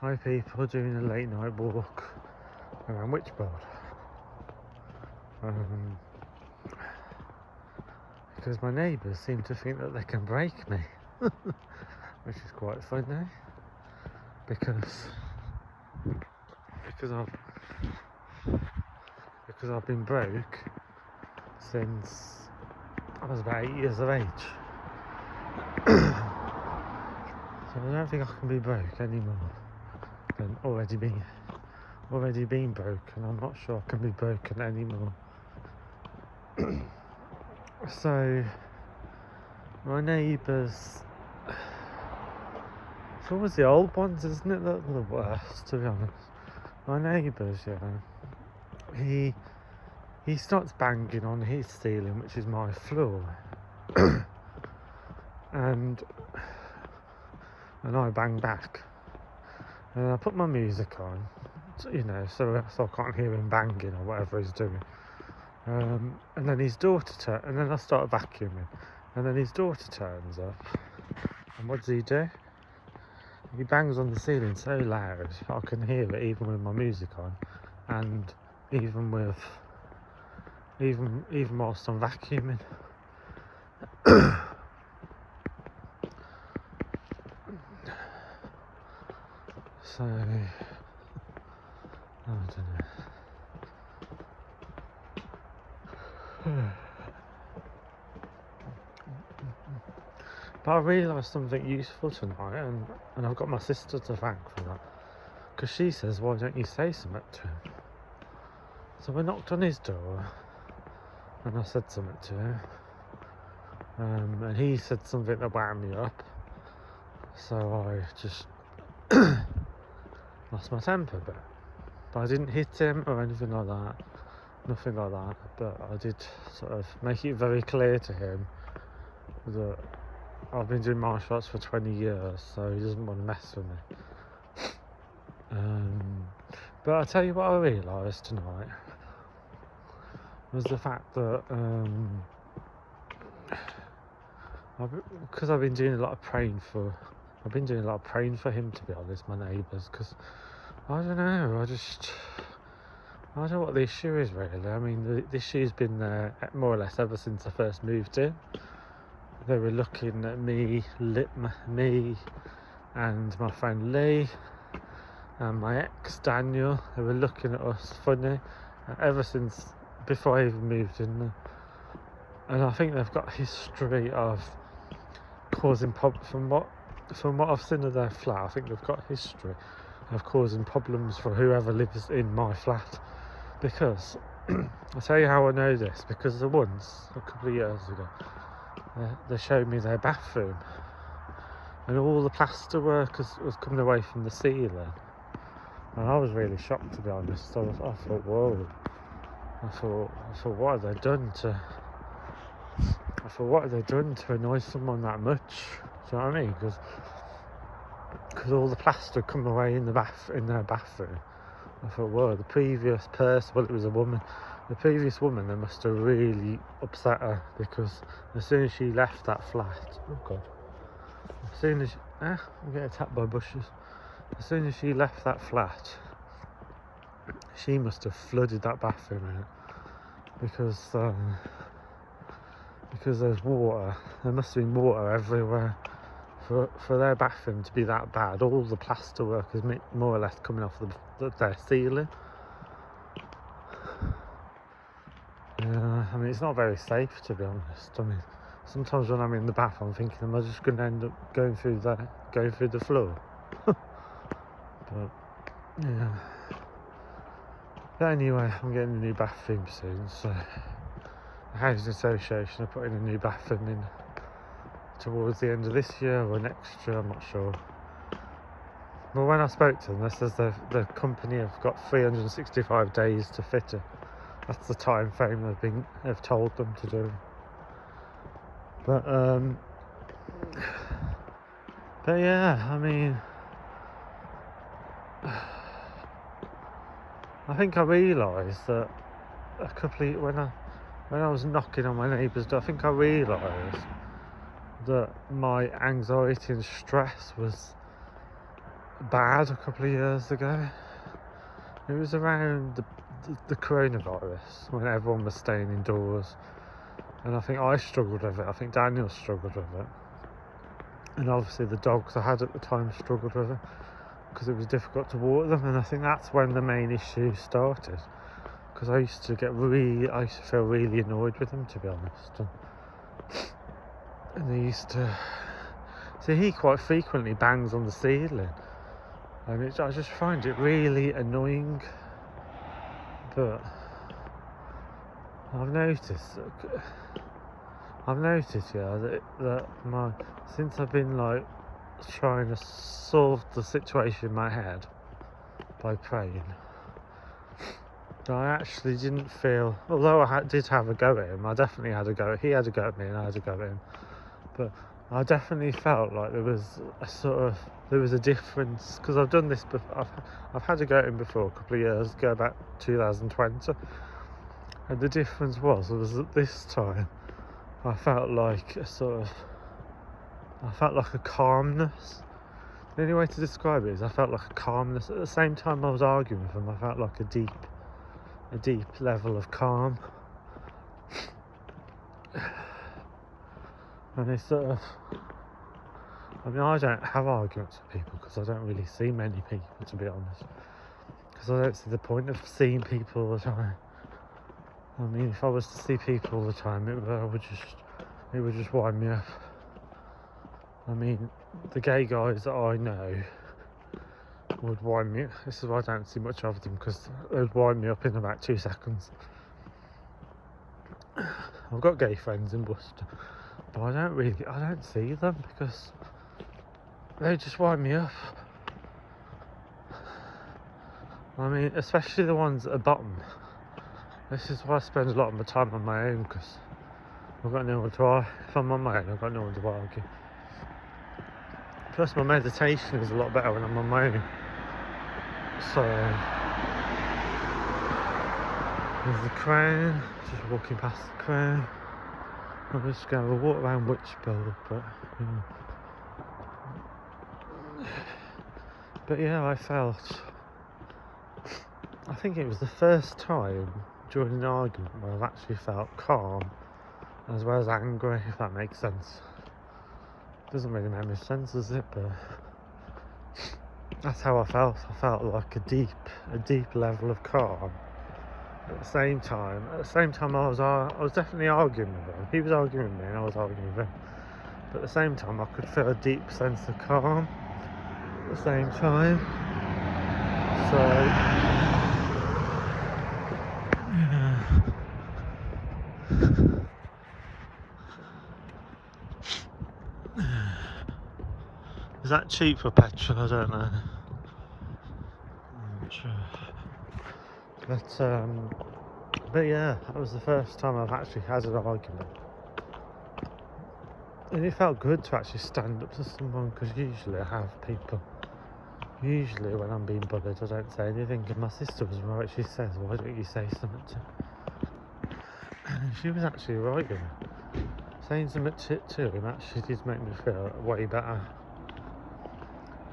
Hi people doing a late night walk around Wychbold. Because my neighbours seem to think that they can break me, which is quite funny. Because I've been broke since I was about 8 years of age. So I don't think I can be broke anymore. Than already been broke, and I'm not sure I can be broken anymore. So my neighbours, it's always the old ones, isn't it, that are the worst, to be honest. My neighbours, he starts banging on his ceiling, which is my floor. and I bang back, and I put my music on, so I can't hear him banging or whatever he's doing. And then his daughter and then I start vacuuming, and then his daughter turns up, and what does he do? He bangs on the ceiling so loud I can hear it even with my music on, and even whilst I'm vacuuming. So I don't know. But I realised something useful tonight, and I've got my sister to thank for that, because she says, why don't you say something to him? So I knocked on his door and I said something to him, and he said something that wound me up, so I just lost my temper a bit. But I didn't hit him or anything like that, nothing like that, but I did sort of make it very clear to him that I've been doing martial arts for 20 years, so he doesn't want to mess with me. But I'll tell you what I realised tonight was the fact that because I've been doing a lot of praying for him, to be honest, my neighbours, because I don't know what the issue is really. I mean, the issue's been there more or less ever since I first moved in. They were looking at me and my friend Lee and my ex Daniel. They were looking at us funny ever since before I even moved in there. And I think they've got a history of causing from what I've seen of their flat. I think they've got a history of causing problems for whoever lives in my flat. Because I'll tell you how I know this, because once a couple of years ago they showed me their bathroom, and all the plaster work was coming away from the ceiling, and I was really shocked, to be honest. I thought, whoa. I thought, what have they done to annoy someone that much? Do you know what I mean? Because all the plaster come away in their bathroom. I thought, whoa, the previous person, well, it was a woman. The previous woman, they must have really upset her, because as soon as she left that flat, oh God, I'm getting attacked by bushes. As soon as she left that flat, she must have flooded that bathroom out, because there's water. There must have been water everywhere for their bathroom to be that bad. All the plaster work is more or less coming off their ceiling. I mean, it's not very safe, to be honest. I mean, sometimes when I'm in the bath, I'm thinking, am I just going to end up going through the floor? But yeah. But anyway, I'm getting a new bathroom soon, so the housing association are putting a new bathroom in towards the end of this year or next year, I'm not sure. But when I spoke to them, they says the company have got 365 days to fit it. That's the time frame they've told them to do. But yeah, I mean, I think I realised that when I was knocking on my neighbour's door, I think I realised that my anxiety and stress was bad a couple of years ago. It was around the coronavirus, when everyone was staying indoors, and I think I struggled with it. I think Daniel struggled with it, and obviously the dogs I had at the time struggled with it because it was difficult to walk them. And I think that's when the main issue started, because I used to feel really annoyed with them, to be honest. And they used to see, he quite frequently bangs on the ceiling, and I just find it really annoying. But I've noticed, that since I've been like trying to solve the situation in my head by praying, I actually didn't feel, although I did have a go at him, I definitely had a go. He had a go at me and I had a go at him, but I definitely felt like there was a difference, because I've done this before. I've had a go at him before a couple of years ago, about 2020, and the difference was that this time I felt like a calmness. The only way to describe it is I felt like a calmness. At the same time I was arguing with him, I felt like a deep level of calm. And it's I don't have arguments with people because I don't really see many people, to be honest, because I don't see the point of seeing people all the time. I mean, if I was to see people all the time, it would just wind me up. I mean, the gay guys that I know would wind me up. This is why I don't see much of them, because they would wind me up in about 2 seconds. I've got gay friends in Worcester, but I don't see them because they just wind me up. I mean, especially the ones at the bottom. This is why I spend a lot of my time on my own, because I've got no one to argue. If I'm on my own, I've got no one to argue. Plus my meditation is a lot better when I'm on my own. So there's the Crown, just walking past the Crown. I'm just going to walk around Wychbold, but yeah, I think it was the first time during an argument where I've actually felt calm as well as angry, if that makes sense. Doesn't really make much sense, does it? But that's how I felt. I felt like a deep level of calm. At the same time, I was definitely arguing with him. He was arguing with me and I was arguing with him. But at the same time, I could feel a deep sense of calm at the same time. So yeah. Is that cheap for petrol? I don't know. I'm not sure. But yeah, that was the first time I've actually had an argument. And it felt good to actually stand up to someone, because usually I have people. Usually when I'm being bullied, I don't say anything. And my sister was right, she says, why don't you say something to him? And she was actually right with me. Saying something to him actually did make me feel way better.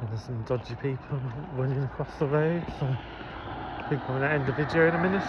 And there's some dodgy people running across the road, so I think I'm going to end the video in a minute.